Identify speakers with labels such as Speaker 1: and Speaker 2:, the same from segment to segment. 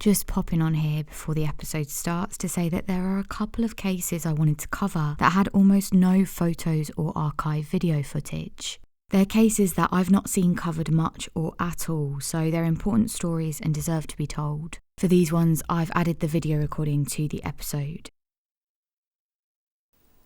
Speaker 1: Just popping on here before the episode starts to say that there are a couple of cases I wanted to cover that had almost no photos or archive video footage. They're cases that I've not seen covered much or at all, so they're important stories and deserve to be told. For these ones, I've added the video recording to the episode.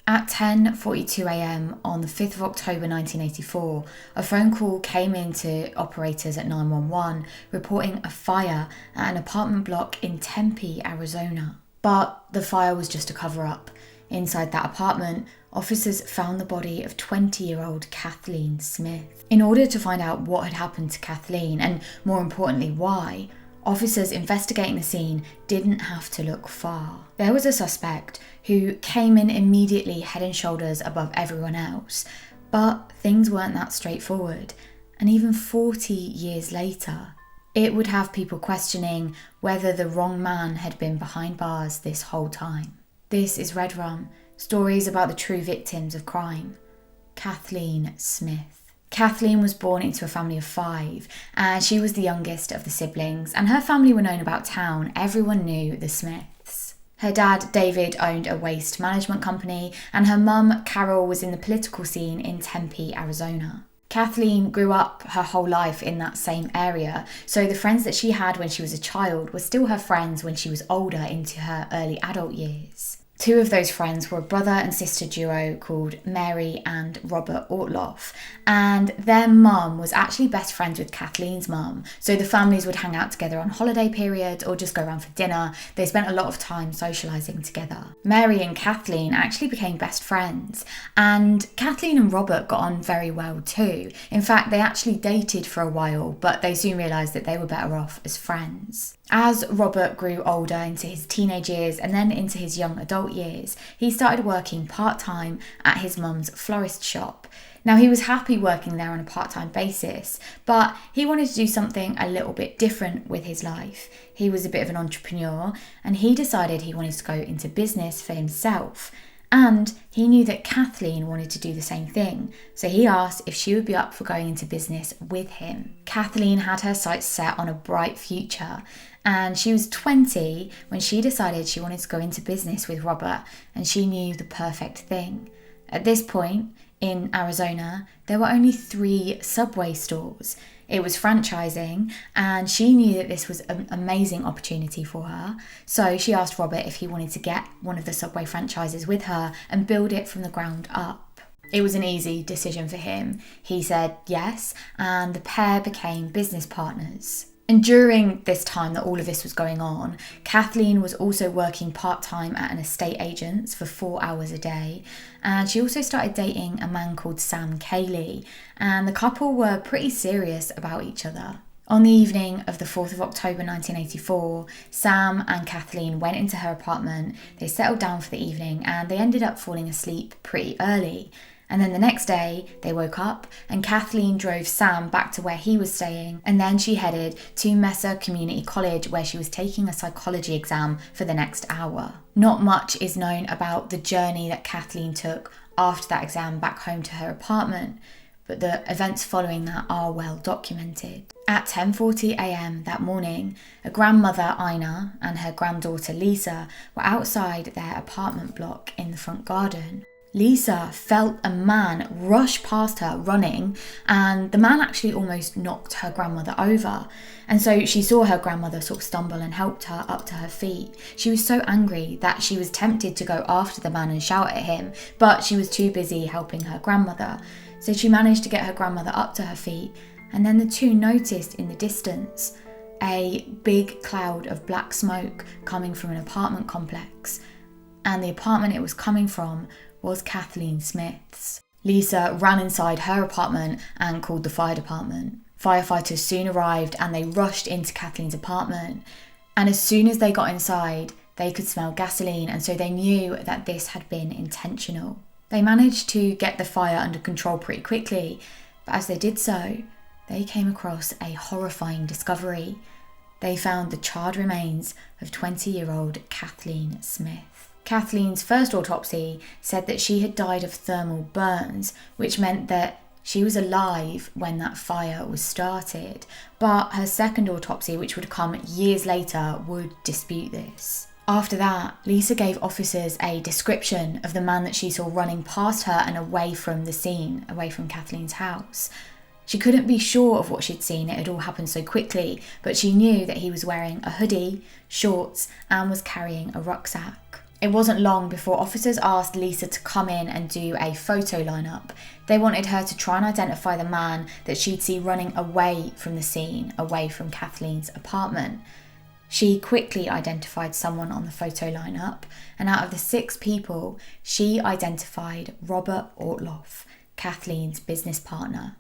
Speaker 1: At 10:42am on the 5th of October 1984, a phone call came in to operators at 911 reporting a fire at an apartment block in Tempe, Arizona. But the fire was just a cover-up. Inside that apartment, officers found the body of 20-year-old Kathleen Smith. In order to find out what had happened to Kathleen, and more importantly why, officers investigating the scene didn't have to look far. There was a suspect who came in immediately head and shoulders above everyone else, but things weren't that straightforward. And even 40 years later, it would have people questioning whether the wrong man had been behind bars this whole time. This is Red Rum, stories about the true victims of crime. Kathleen Smith. Kathleen was born into a family of 5, and she was the youngest of the siblings, and her family were known about town. Everyone knew the Smiths. Her dad, David, owned a waste management company, and her mum, Carol, was in the political scene in Tempe, Arizona. Kathleen grew up her whole life in that same area, so the friends that she had when she was a child were still her friends when she was older into her early adult years. 2 of those friends were a brother and sister duo called Mary and Robert Ortloff, and their mum was actually best friends with Kathleen's mum, so the families would hang out together on holiday periods or just go around for dinner. They spent a lot of time socialising together. Mary and Kathleen actually became best friends, and Kathleen and Robert got on very well too. In fact, they actually dated for a while, but they soon realised that they were better off as friends. As Robert grew older into his teenage years and then into his young adult years, he started working part-time at his mum's florist shop. Now, he was happy working there on a part-time basis, but he wanted to do something a little bit different with his life. He was a bit of an entrepreneur, and he decided he wanted to go into business for himself. And he knew that Kathleen wanted to do the same thing, so he asked if she would be up for going into business with him. Kathleen had her sights set on a bright future, and she was 20 when she decided she wanted to go into business with Robert, and she knew the perfect thing. At this point, in Arizona, there were only 3 Subway stores. It was franchising, and she knew that this was an amazing opportunity for her. So she asked Robert if he wanted to get one of the Subway franchises with her and build it from the ground up. It was an easy decision for him. He said yes, and the pair became business partners. And during this time that all of this was going on, Kathleen was also working part-time at an estate agent's for 4 hours a day. And she also started dating a man called Sam Cayley. And the couple were pretty serious about each other. On the evening of the 4th of October 1984, Sam and Kathleen went into her apartment. They settled down for the evening and they ended up falling asleep pretty early. And then the next day, they woke up and Kathleen drove Sam back to where he was staying, and then she headed to Mesa Community College where she was taking a psychology exam for the next hour. Not much is known about the journey that Kathleen took after that exam back home to her apartment, but the events following that are well documented. At 10:40am that morning, a grandmother, Ina, and her granddaughter, Lisa, were outside their apartment block in the front garden. Lisa felt a man rush past her running, and the man actually almost knocked her grandmother over. And so she saw her grandmother sort of stumble and helped her up to her feet. She was so angry that she was tempted to go after the man and shout at him, but she was too busy helping her grandmother. So she managed to get her grandmother up to her feet, and then the two noticed in the distance a big cloud of black smoke coming from an apartment complex. And the apartment it was coming from was Kathleen Smith's. Lisa ran inside her apartment and called the fire department. Firefighters soon arrived and they rushed into Kathleen's apartment. And as soon as they got inside, they could smell gasoline, and so they knew that this had been intentional. They managed to get the fire under control pretty quickly, but as they did so, they came across a horrifying discovery. They found the charred remains of 20-year-old Kathleen Smith. Kathleen's first autopsy said that she had died of thermal burns, which meant that She was alive when that fire was started, but her second autopsy, which would come years later, would dispute this. After that, Lisa gave officers a description of the man that she saw running past her and away from the scene, away from Kathleen's house. She couldn't be sure of what she'd seen, it had all happened so quickly, but she knew that he was wearing a hoodie, shorts, and was carrying a rucksack. It wasn't long before officers asked Lisa to come in and do a photo lineup. They wanted her to try and identify the man that she'd see running away from the scene, away from Kathleen's apartment. She quickly identified someone on the photo lineup, and out of the 6 people, she identified Robert Ortloff, Kathleen's business partner.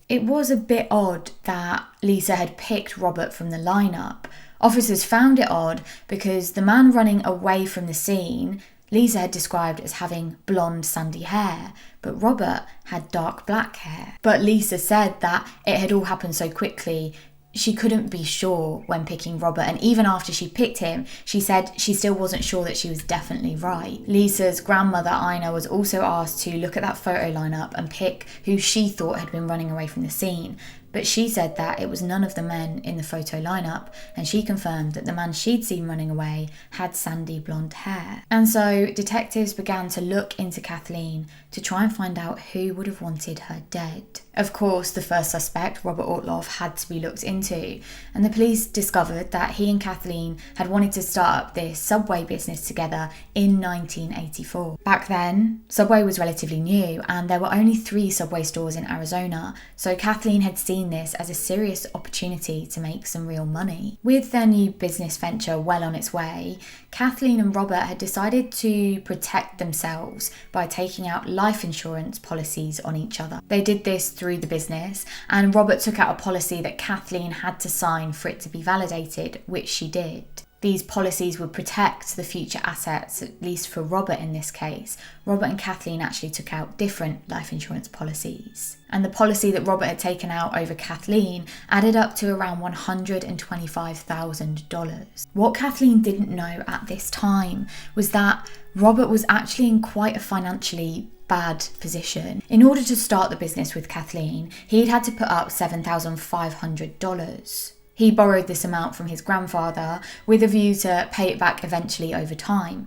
Speaker 1: It was a bit odd that Lisa had picked Robert from the lineup. Officers found it odd because the man running away from the scene, Lisa had described as having blonde sandy hair, but Robert had dark black hair. But Lisa said that it had all happened so quickly, she couldn't be sure when picking Robert, and even after she picked him, she said she still wasn't sure that she was definitely right. Lisa's grandmother, Ina, was also asked to look at that photo lineup and pick who she thought had been running away from the scene, but she said that it was none of the men in the photo lineup, and she confirmed that the man she'd seen running away had sandy blonde hair. And so detectives began to look into Kathleen to try and find out who would have wanted her dead. Of course, the first suspect, Robert Ortloff, had to be looked into, and the police discovered that he and Kathleen had wanted to start up this Subway business together in 1984. Back then, Subway was relatively new, and there were only 3 Subway stores in Arizona, so Kathleen had seen this as a serious opportunity to make some real money. With their new business venture well on its way, Kathleen and Robert had decided to protect themselves by taking out life insurance policies on each other. They did this through the business, and Robert took out a policy that Kathleen had to sign for it to be validated, which she did. These policies would protect the future assets, at least for Robert in this case. Robert and Kathleen actually took out different life insurance policies. And the policy that Robert had taken out over Kathleen added up to around $125,000. What Kathleen didn't know at this time was that Robert was actually in quite a financially bad position. In order to start the business with Kathleen, he'd had to put up $7,500. He borrowed this amount from his grandfather with a view to pay it back eventually over time.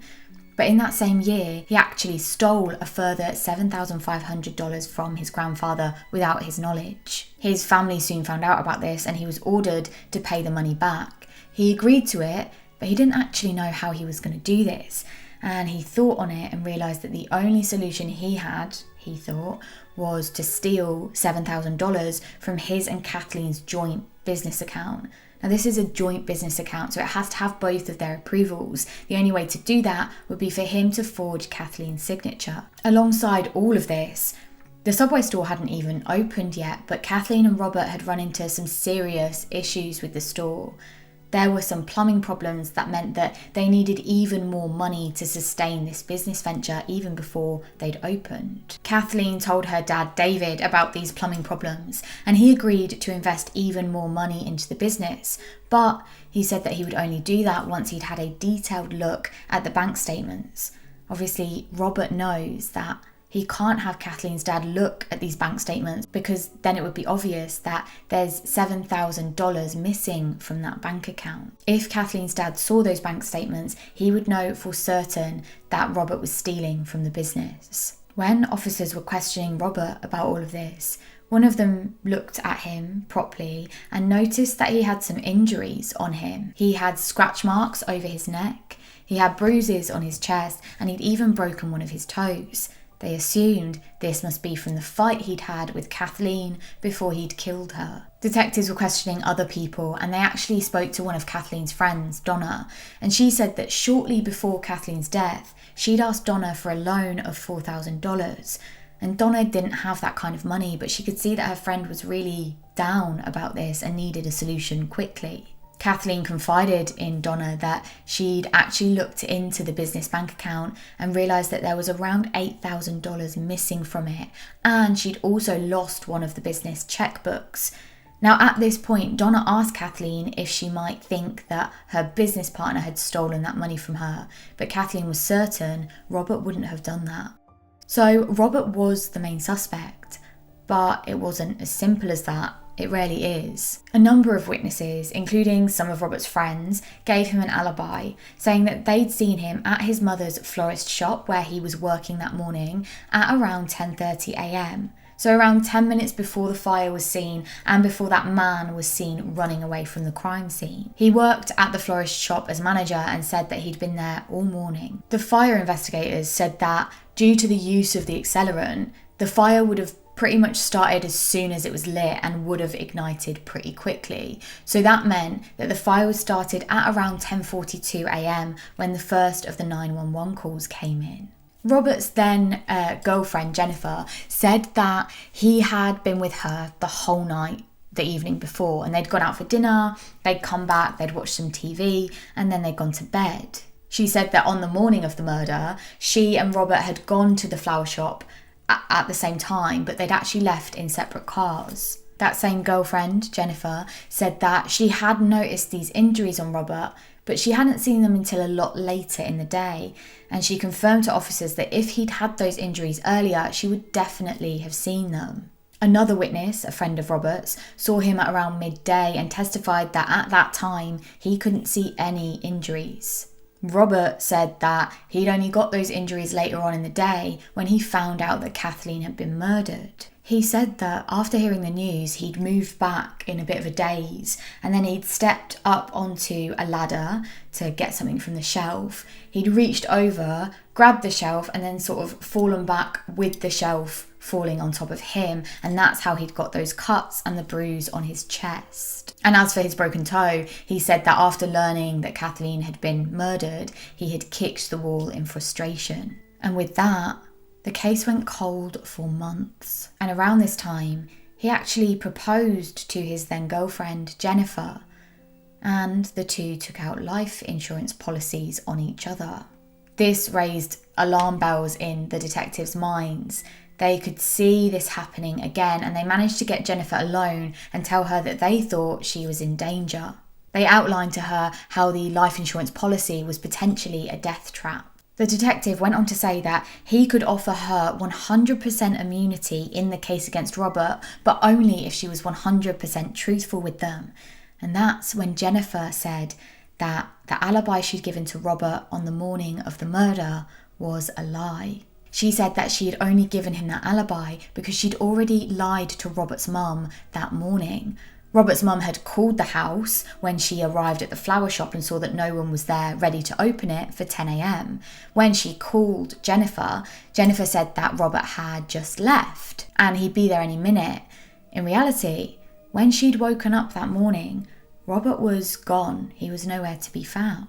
Speaker 1: But in that same year, he actually stole a further $7,500 from his grandfather without his knowledge. His family soon found out about this, and he was ordered to pay the money back. He agreed to it, but he didn't actually know how he was going to do this. And he thought on it and realised that the only solution he had, he thought, was to steal $7,000 from his and Kathleen's joint business account. Now, this is a joint business account, so it has to have both of their approvals. The only way to do that would be for him to forge Kathleen's signature. Alongside all of this, the Subway store hadn't even opened yet, but Kathleen and Robert had run into some serious issues with the store. There were some plumbing problems that meant that they needed even more money to sustain this business venture even before they'd opened. Kathleen told her dad David about these plumbing problems, and he agreed to invest even more money into the business, but he said that he would only do that once he'd had a detailed look at the bank statements. Obviously, Robert knows that he can't have Kathleen's dad look at these bank statements because then it would be obvious that there's $7,000 missing from that bank account. If Kathleen's dad saw those bank statements, he would know for certain that Robert was stealing from the business. When officers were questioning Robert about all of this, one of them looked at him properly and noticed that he had some injuries on him. He had scratch marks over his neck, he had bruises on his chest, and he'd even broken one of his toes. They assumed this must be from the fight he'd had with Kathleen before he'd killed her. Detectives were questioning other people, and they actually spoke to one of Kathleen's friends, Donna, and she said that shortly before Kathleen's death, she'd asked Donna for a loan of $4,000. And Donna didn't have that kind of money, but she could see that her friend was really down about this and needed a solution quickly. Kathleen confided in Donna that she'd actually looked into the business bank account and realised that there was around $8,000 missing from it, and she'd also lost one of the business checkbooks. Now, at this point, Donna asked Kathleen if she might think that her business partner had stolen that money from her, but Kathleen was certain Robert wouldn't have done that. So Robert was the main suspect. But it wasn't as simple as that. It rarely is. A number of witnesses, including some of Robert's friends, gave him an alibi, saying that they'd seen him at his mother's florist shop where he was working that morning at around 10:30 a.m. So around 10 minutes before the fire was seen and before that man was seen running away from the crime scene. He worked at the florist shop as manager and said that he'd been there all morning. The fire investigators said that due to the use of the accelerant, the fire would have pretty much started as soon as it was lit and would have ignited pretty quickly. So that meant that the fire was started at around 10:42 a.m. when the first of the 911 calls came in. Robert's then girlfriend, Jennifer, said that he had been with her the whole night the evening before, and they'd gone out for dinner, they'd come back, they'd watched some TV, and then they'd gone to bed. She said that on the morning of the murder, she and Robert had gone to the flower shop at the same time, but they'd actually left in separate cars. That same girlfriend, Jennifer, said that she had noticed these injuries on Robert, but she hadn't seen them until a lot later in the day, and she confirmed to officers that if he'd had those injuries earlier, she would definitely have seen them. Another witness, a friend of Robert's, saw him at around midday and testified that at that time he couldn't see any injuries. Robert said that he'd only got those injuries later on in the day when he found out that Kathleen had been murdered. He said that after hearing the news, he'd moved back in a bit of a daze, and then he'd stepped up onto a ladder to get something from the shelf. He'd reached over, grabbed the shelf, and then sort of fallen back with the shelf falling on top of him, and that's how he'd got those cuts and the bruise on his chest. And as for his broken toe, he said that after learning that Kathleen had been murdered, he had kicked the wall in frustration. And with that, the case went cold for months. And around this time, he actually proposed to his then girlfriend, Jennifer, and the two took out life insurance policies on each other. This raised alarm bells in the detectives' minds. They could see this happening again, and they managed to get Jennifer alone and tell her that they thought she was in danger. They outlined to her how the life insurance policy was potentially a death trap. The detective went on to say that he could offer her 100% immunity in the case against Robert, but only if she was 100% truthful with them. And that's when Jennifer said that the alibi she'd given to Robert on the morning of the murder was a lie. She said that she had only given him that alibi because she'd already lied to Robert's mum that morning. Robert's mum had called the house when she arrived at the flower shop and saw that no one was there ready to open it for 10 a.m. When she called Jennifer, Jennifer said that Robert had just left and he'd be there any minute. In reality, when she'd woken up that morning, Robert was gone. He was nowhere to be found.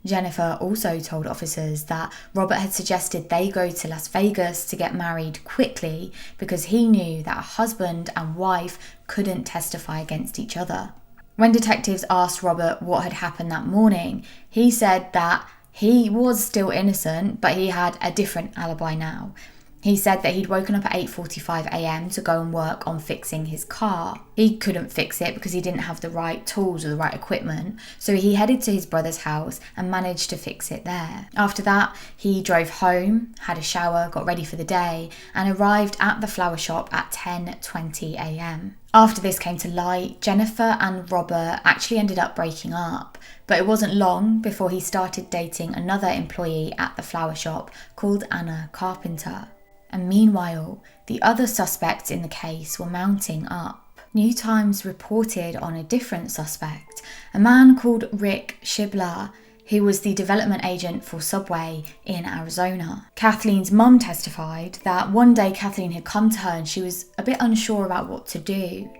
Speaker 1: Jennifer also told officers that Robert had suggested they go to Las Vegas to get married quickly because he knew that a husband and wife couldn't testify against each other. When detectives asked Robert what had happened that morning, he said that he was still innocent, but he had a different alibi now. He said that he'd woken up at 8:45 a.m. to go and work on fixing his car. He couldn't fix it because he didn't have the right tools or the right equipment, so he headed to his brother's house and managed to fix it there. After that, he drove home, had a shower, got ready for the day, and arrived at the flower shop at 10:20 a.m. After this came to light, Jennifer and Robert actually ended up breaking up, but it wasn't long before he started dating another employee at the flower shop called Anna Carpenter. And meanwhile, the other suspects in the case were mounting up. New Times reported on a different suspect, a man called Rick Shibler, who was the development agent for Subway in Arizona. Kathleen's mum testified that one day Kathleen had come to her and she was a bit unsure about what to do.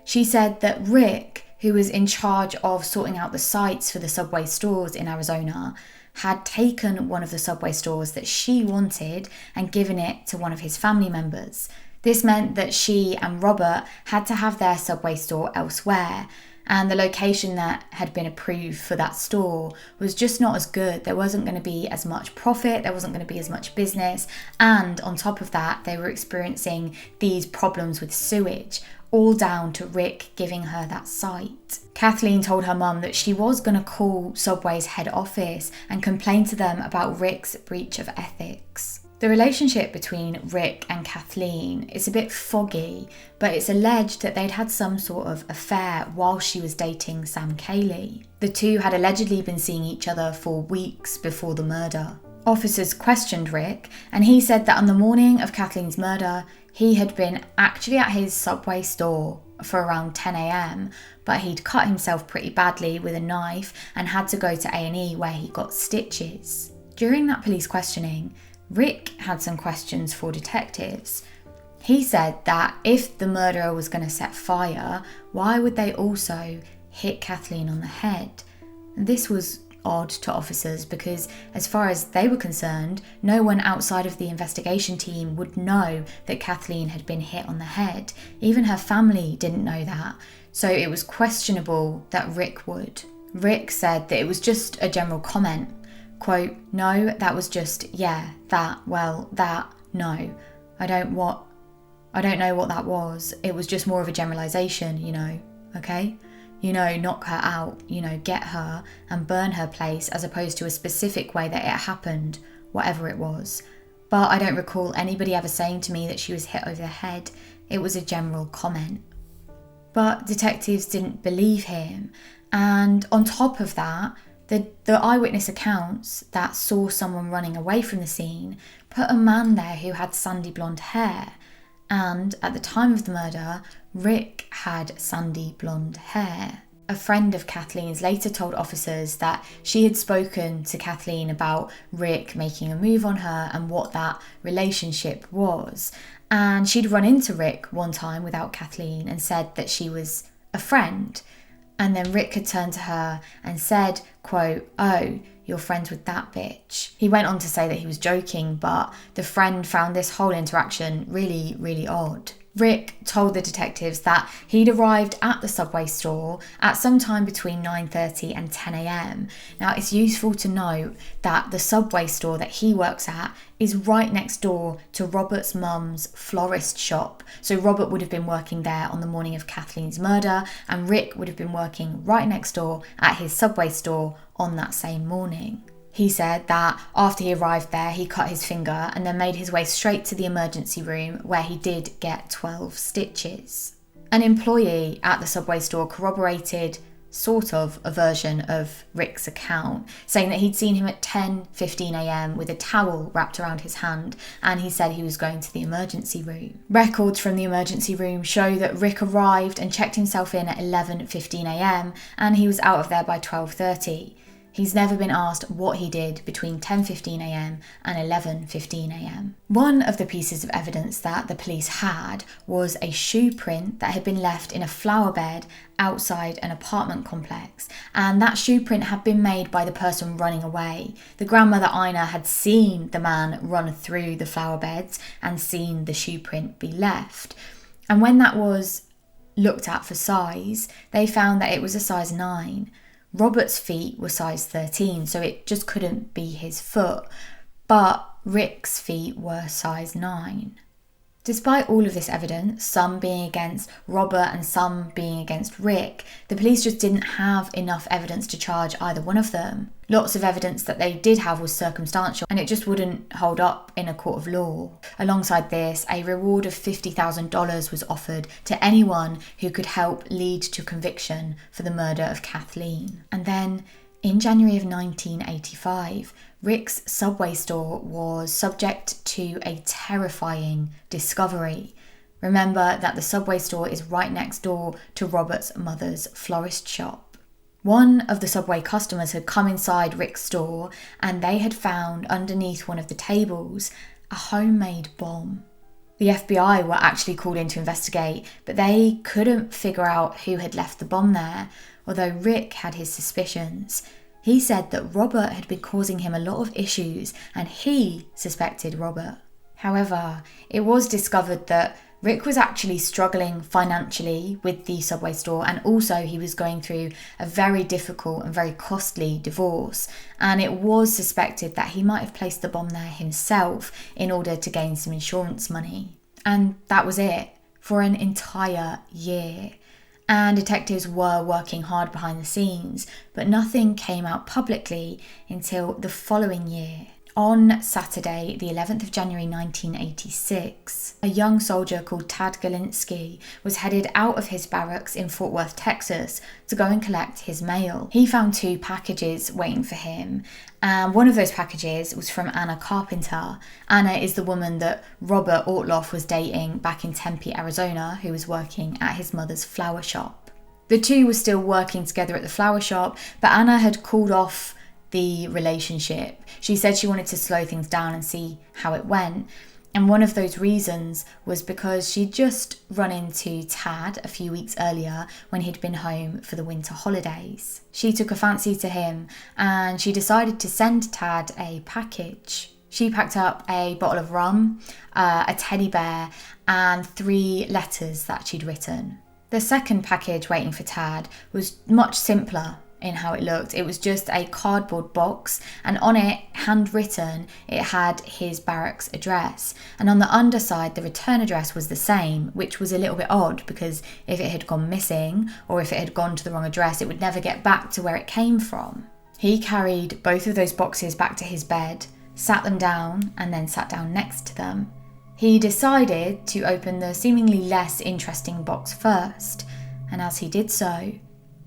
Speaker 1: She said that Rick, who was in charge of sorting out the sites for the Subway stores in Arizona, had taken one of the Subway stores that she wanted and given it to one of his family members. This meant that she and Robert had to have their Subway store elsewhere, and the location that had been approved for that store was just not as good. There wasn't going to be as much profit, there wasn't going to be as much business, and on top of that, they were experiencing these problems with sewage, all down to Rick giving her that site. Kathleen told her mum that she was going to call Subway's head office and complain to them about Rick's breach of ethics. The relationship between Rick and Kathleen is a bit foggy, but it's alleged that they'd had some sort of affair while she was dating Sam Cayley. The two had allegedly been seeing each other for weeks before the murder. Officers questioned Rick, and he said that on the morning of Kathleen's murder, he had been actually at his Subway store for around 10 a.m, but he'd cut himself pretty badly with a knife and had to go to A&E where he got stitches. During that police questioning, Rick had some questions for detectives. He said that if the murderer was going to set fire, why would they also hit Kathleen on the head? This was odd to officers because, as far as they were concerned, no one outside of the investigation team would know that Kathleen had been hit on the head. Even her family didn't know that, so it was questionable that Rick would. Rick said that it was just a general comment. Quote, "No, that was just, yeah, that, well, that, no. I don't know what that was. It was just more of a generalisation, okay? Knock her out, get her and burn her place as opposed to a specific way that it happened, whatever it was. But I don't recall anybody ever saying to me that she was hit over the head. It was a general comment." But detectives didn't believe him. And on top of that, the eyewitness accounts that saw someone running away from the scene put a man there who had sandy blonde hair. And at the time of the murder, Rick had sandy blonde hair. A friend of Kathleen's later told officers that she had spoken to Kathleen about Rick making a move on her and what that relationship was. And she'd run into Rick one time without Kathleen and said that she was a friend. And then Rick had turned to her and said, quote, "Oh, you're friends with that bitch." He went on to say that he was joking, but the friend found this whole interaction really, really odd. Rick told the detectives that he'd arrived at the Subway store at some time between 9:30 and 10 a.m. Now, it's useful to note that the Subway store that he works at is right next door to Robert's mum's florist shop. So Robert would have been working there on the morning of Kathleen's murder, and Rick would have been working right next door at his Subway store on that same morning. He said that after he arrived there, he cut his finger and then made his way straight to the emergency room where he did get 12 stitches. An employee at the Subway store corroborated sort of a version of Rick's account, saying that he'd seen him at 10:15 a.m. with a towel wrapped around his hand, and he said he was going to the emergency room. Records from the emergency room show that Rick arrived and checked himself in at 11:15 a.m. and he was out of there by 12:30. He's never been asked what he did between 10:15 a.m. and 11:15 a.m. One of the pieces of evidence that the police had was a shoe print that had been left in a flower bed outside an apartment complex, and that shoe print had been made by the person running away. The grandmother Ina had seen the man run through the flower beds and seen the shoe print be left. And when that was looked at for size, they found that it was a size 9. Robert's feet were size 13, so it just couldn't be his foot, but Rick's feet were size 9. Despite all of this evidence, some being against Robert and some being against Rick, the police just didn't have enough evidence to charge either one of them. Lots of evidence that they did have was circumstantial, and it just wouldn't hold up in a court of law. Alongside this, a reward of $50,000 was offered to anyone who could help lead to conviction for the murder of Kathleen. And then, in January of 1985, Rick's Subway store was subject to a terrifying discovery. Remember that the Subway store is right next door to Robert's mother's florist shop. One of the Subway customers had come inside Rick's store and they had found underneath one of the tables a homemade bomb. The FBI were actually called in to investigate, but they couldn't figure out who had left the bomb there, although Rick had his suspicions. He said that Robert had been causing him a lot of issues and he suspected Robert. However, it was discovered that Rick was actually struggling financially with the Subway store, and also he was going through a very difficult and very costly divorce, and it was suspected that he might have placed the bomb there himself in order to gain some insurance money. And that was it for an entire year. And detectives were working hard behind the scenes, but nothing came out publicly until the following year. On Saturday, the 11th of January 1986, a young soldier called Tad Galinsky was headed out of his barracks in Fort Worth, Texas, to go and collect his mail. He found 2 packages waiting for him, and one of those packages was from Anna Carpenter. Anna is the woman that Robert Ortloff was dating back in Tempe, Arizona, who was working at his mother's flower shop. The 2 were still working together at the flower shop, but Anna had called off the relationship. She said she wanted to slow things down and see how it went. And one of those reasons was because she'd just run into Tad a few weeks earlier when he'd been home for the winter holidays. She took a fancy to him and she decided to send Tad a package. She packed up a bottle of rum, a teddy bear, and 3 letters that she'd written. The second package waiting for Tad was much simpler in how it looked. It was just a cardboard box, and on it, handwritten, it had his barracks address. And on the underside, the return address was the same, which was a little bit odd because if it had gone missing or if it had gone to the wrong address, it would never get back to where it came from. He carried both of those boxes back to his bed, sat them down, and then sat down next to them. He decided to open the seemingly less interesting box first, and as he did so,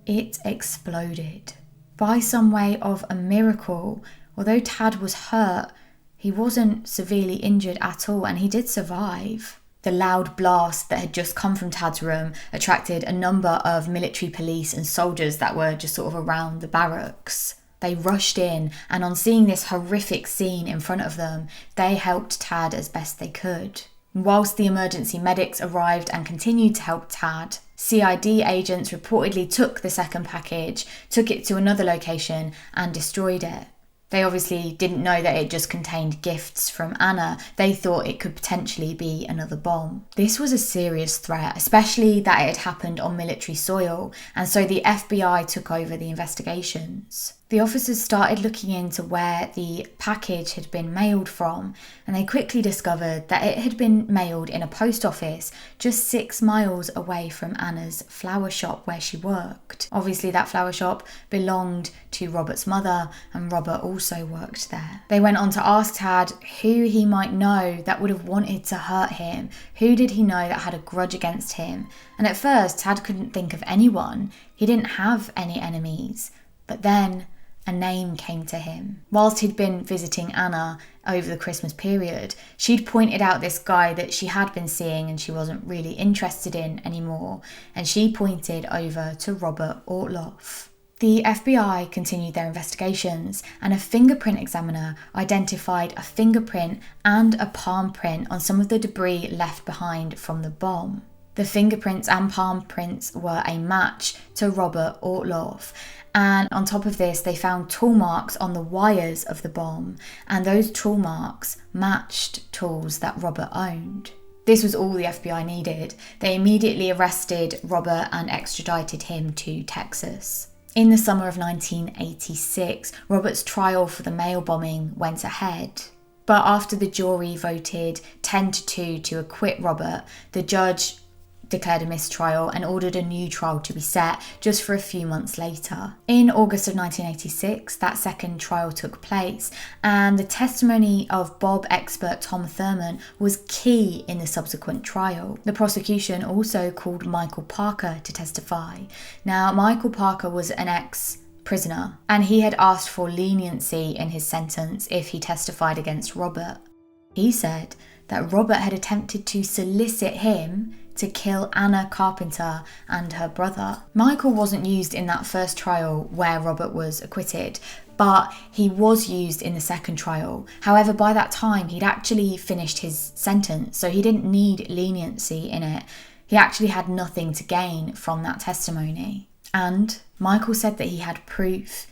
Speaker 1: it exploded. By some way of a miracle, although Tad was hurt, he wasn't severely injured at all, and he did survive. The loud blast that had just come from Tad's room attracted a number of military police and soldiers that were just sort of around the barracks. They rushed in, and on seeing this horrific scene in front of them, they helped Tad as best they could. Whilst the emergency medics arrived and continued to help Tad, CID agents reportedly took the second package, took it to another location and destroyed it. They obviously didn't know that it just contained gifts from Anna. They thought it could potentially be another bomb. This was a serious threat, especially that it had happened on military soil, and so the FBI took over the investigations. The officers started looking into where the package had been mailed from, and they quickly discovered that it had been mailed in a post office just 6 miles away from Anna's flower shop where she worked. Obviously, that flower shop belonged to Robert's mother, and Robert also worked there. They went on to ask Tad who he might know that would have wanted to hurt him. Who did he know that had a grudge against him? And at first, Tad couldn't think of anyone. He didn't have any enemies. But then a name came to him. Whilst he'd been visiting Anna over the Christmas period, she'd pointed out this guy that she had been seeing and she wasn't really interested in anymore, and she pointed over to Robert Ortloff. The FBI continued their investigations, and a fingerprint examiner identified a fingerprint and a palm print on some of the debris left behind from the bomb. The fingerprints and palm prints were a match to Robert Ortloff. And on top of this, they found tool marks on the wires of the bomb, and those tool marks matched tools that Robert owned. This was all the FBI needed. They immediately arrested Robert and extradited him to Texas. In the summer of 1986, Robert's trial for the mail bombing went ahead. But after the jury voted 10-2 to acquit Robert, the judge declared a mistrial and ordered a new trial to be set just for a few months later. In August of 1986, that second trial took place, and the testimony of Bob expert Tom Thurman was key in the subsequent trial. The prosecution also called Michael Parker to testify. Now, Michael Parker was an ex-prisoner, and he had asked for leniency in his sentence if he testified against Robert. He said that Robert had attempted to solicit him to kill Anna Carpenter and her brother. Michael wasn't used in that first trial where Robert was acquitted, but he was used in the second trial. However, by that time, he'd actually finished his sentence, so he didn't need leniency in it. He actually had nothing to gain from that testimony. And Michael said that he had proof.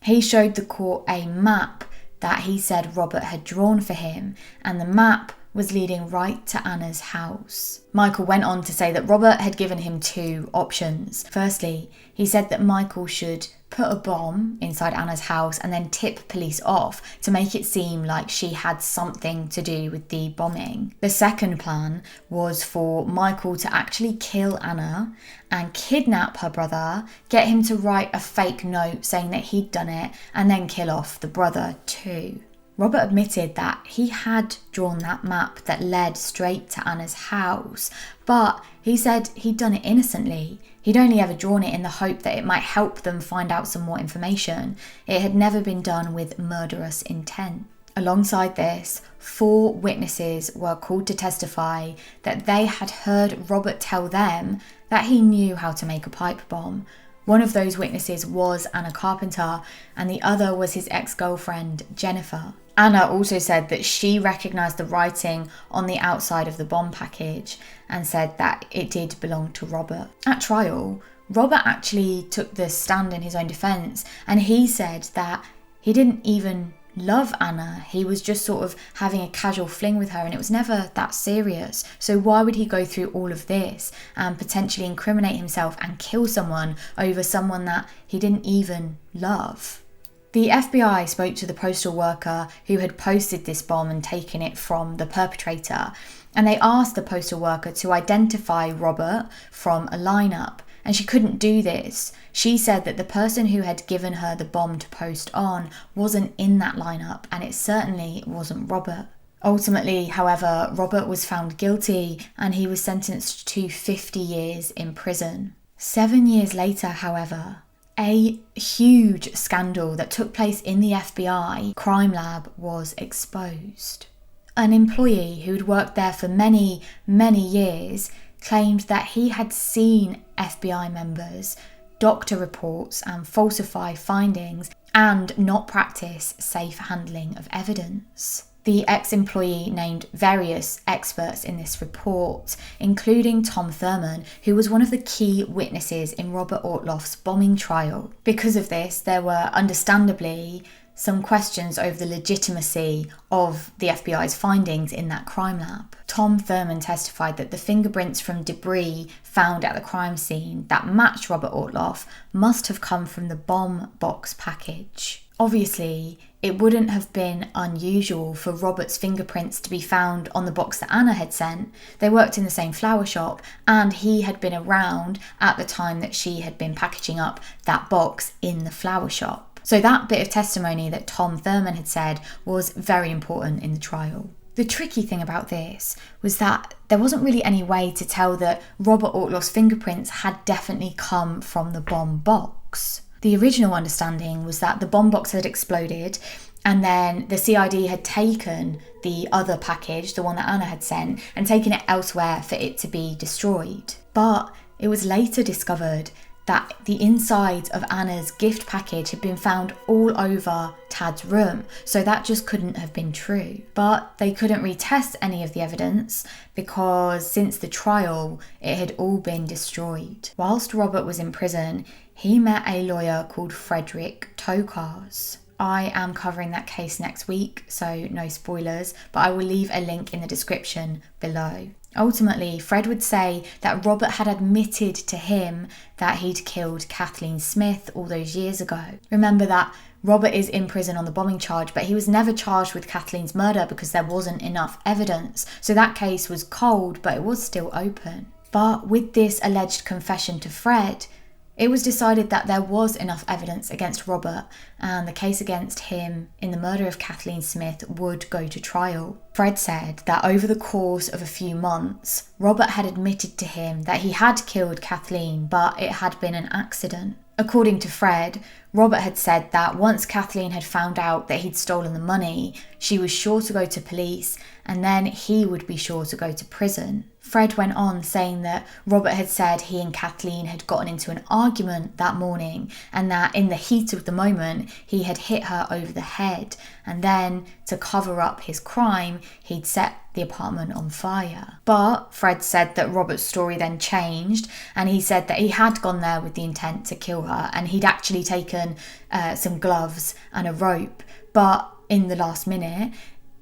Speaker 1: He showed the court a map that he said Robert had drawn for him, and the map was leading right to Anna's house. Michael went on to say that Robert had given him 2 options. Firstly, he said that Michael should put a bomb inside Anna's house and then tip police off to make it seem like she had something to do with the bombing. The second plan was for Michael to actually kill Anna and kidnap her brother, get him to write a fake note saying that he'd done it, and then kill off the brother too. Robert admitted that he had drawn that map that led straight to Anna's house, but he said he'd done it innocently. He'd only ever drawn it in the hope that it might help them find out some more information. It had never been done with murderous intent. Alongside this, 4 witnesses were called to testify that they had heard Robert tell them that he knew how to make a pipe bomb. One of those witnesses was Anna Carpenter, and the other was his ex-girlfriend, Jennifer. Anna also said that she recognised the writing on the outside of the bomb package and said that it did belong to Robert. At trial, Robert actually took the stand in his own defence, and he said that he didn't even love Anna. He was just sort of having a casual fling with her, and it was never that serious. So why would he go through all of this and potentially incriminate himself and kill someone over someone that he didn't even love? The FBI spoke to the postal worker who had posted this bomb and taken it from the perpetrator, and they asked the postal worker to identify Robert from a lineup, and she couldn't do this. She said that the person who had given her the bomb to post on wasn't in that lineup, and it certainly wasn't Robert. Ultimately, however, Robert was found guilty and he was sentenced to 50 years in prison. 7 years later, however, a huge scandal that took place in the FBI crime lab was exposed. An employee who'd worked there for many, many years claimed that he had seen FBI members doctor reports and falsify findings and not practice safe handling of evidence. The ex-employee named various experts in this report, including Tom Thurman, who was one of the key witnesses in Robert Ortloff's bombing trial. Because of this, there were understandably some questions over the legitimacy of the FBI's findings in that crime lab. Tom Thurman testified that the fingerprints from debris found at the crime scene that matched Robert Ortloff must have come from the bomb box package. Obviously, it wouldn't have been unusual for Robert's fingerprints to be found on the box that Anna had sent. They worked in the same flower shop, and he had been around at the time that she had been packaging up that box in the flower shop. So that bit of testimony that Tom Thurman had said was very important in the trial. The tricky thing about this was that there wasn't really any way to tell that Robert Ortloff's fingerprints had definitely come from the bomb box. The original understanding was that the bomb box had exploded, and then the CID had taken the other package, the one that Anna had sent, and taken it elsewhere for it to be destroyed. But it was later discovered that the insides of Anna's gift package had been found all over Tad's room, so that just couldn't have been true. But they couldn't retest any of the evidence because since the trial, it had all been destroyed. Whilst Robert was in prison, he met a lawyer called Frederick Tokars. I am covering that case next week, so no spoilers, but I will leave a link in the description below. Ultimately, Fred would say that Robert had admitted to him that he'd killed Kathleen Smith all those years ago. Remember that Robert is in prison on the bombing charge, but he was never charged with Kathleen's murder because there wasn't enough evidence. So that case was cold, but it was still open. But with this alleged confession to Fred, it was decided that there was enough evidence against Robert, and the case against him in the murder of Kathleen Smith would go to trial. Fred said that over the course of a few months, Robert had admitted to him that he had killed Kathleen, but it had been an accident. According to Fred, Robert had said that once Kathleen had found out that he'd stolen the money, she was sure to go to police, and then he would be sure to go to prison. Fred went on saying that Robert had said he and Kathleen had gotten into an argument that morning, and that in the heat of the moment he had hit her over the head, and then to cover up his crime he'd set the apartment on fire. But Fred said that Robert's story then changed, and he said that he had gone there with the intent to kill her, and he'd actually taken some gloves and a rope, but in the last minute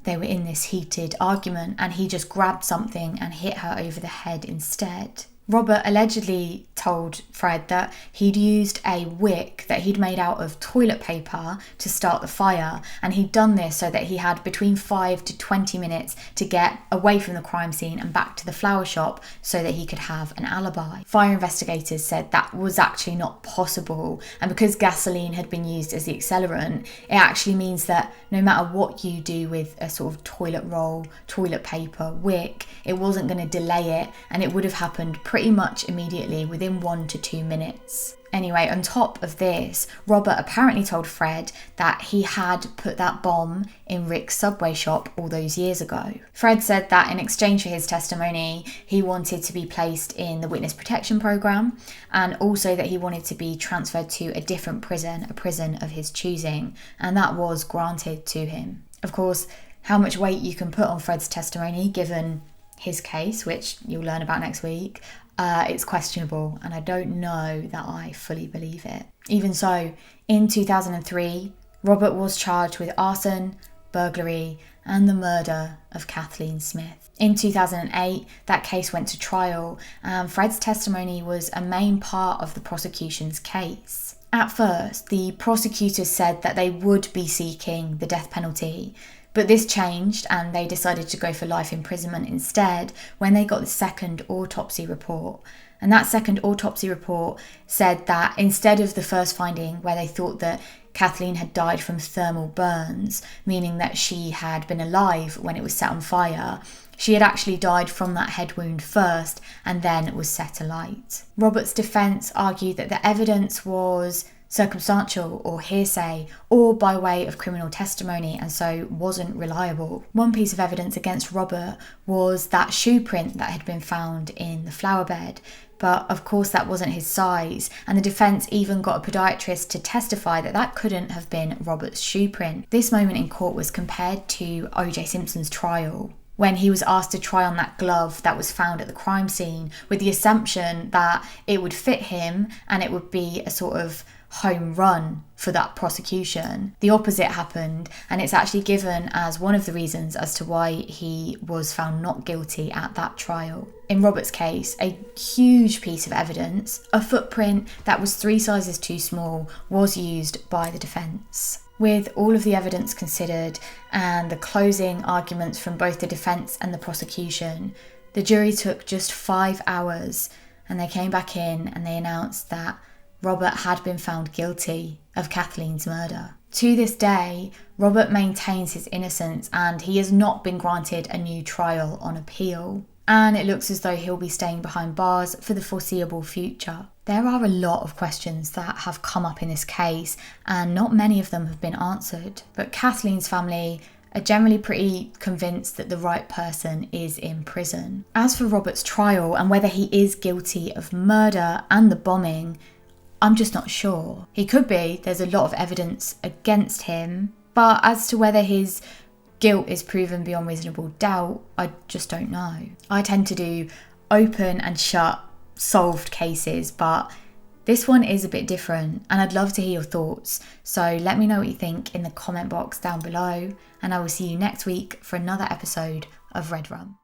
Speaker 1: they were in this heated argument and he just grabbed something and hit her over the head instead. Robert allegedly told Fred that he'd used a wick that he'd made out of toilet paper to start the fire, and he'd done this so that he had between 5 to 20 minutes to get away from the crime scene and back to the flower shop so that he could have an alibi. Fire investigators said that was actually not possible, and because gasoline had been used as the accelerant, it actually means that no matter what you do with a sort of toilet roll, toilet paper, wick, it wasn't going to delay it, and it would have happened pretty much immediately within 1 to 2 minutes. Anyway, on top of this, Robert apparently told Fred that he had put that bomb in Rick's Subway shop all those years ago. Fred said that in exchange for his testimony, he wanted to be placed in the witness protection program, and also that he wanted to be transferred to a different prison, a prison of his choosing, and that was granted to him. Of course, how much weight you can put on Fred's testimony given his case, which you'll learn about next week, it's questionable, and I don't know that I fully believe it. Even so, in 2003, Robert was charged with arson, burglary, and the murder of Kathleen Smith. In 2008, that case went to trial, and Fred's testimony was a main part of the prosecution's case. At first, the prosecutors said that they would be seeking the death penalty, but this changed and they decided to go for life imprisonment instead when they got the second autopsy report. And that second autopsy report said that instead of the first finding where they thought that Kathleen had died from thermal burns, meaning that she had been alive when it was set on fire, she had actually died from that head wound first and then it was set alight. Robert's defence argued that the evidence was circumstantial or hearsay or by way of criminal testimony and so wasn't reliable. One piece of evidence against Robert was that shoe print that had been found in the flower bed, but of course that wasn't his size, and the defence even got a podiatrist to testify that that couldn't have been Robert's shoe print. This moment in court was compared to O.J. Simpson's trial, when he was asked to try on that glove that was found at the crime scene with the assumption that it would fit him and it would be a sort of home run for that prosecution. The opposite happened, and it's actually given as one of the reasons as to why he was found not guilty at that trial. In Robert's case, a huge piece of evidence, a footprint that was 3 sizes too small, was used by the defence. With all of the evidence considered and the closing arguments from both the defence and the prosecution, the jury took just 5 hours and they came back in and they announced that Robert had been found guilty of Kathleen's murder. To this day, Robert maintains his innocence and he has not been granted a new trial on appeal. And it looks as though he'll be staying behind bars for the foreseeable future. There are a lot of questions that have come up in this case and not many of them have been answered. But Kathleen's family are generally pretty convinced that the right person is in prison. As for Robert's trial and whether he is guilty of murder and the bombing, I'm just not sure. He could be. There's a lot of evidence against him. But as to whether his guilt is proven beyond reasonable doubt, I just don't know. I tend to do open and shut solved cases, but this one is a bit different and I'd love to hear your thoughts. So let me know what you think in the comment box down below, and I will see you next week for another episode of Red Rum.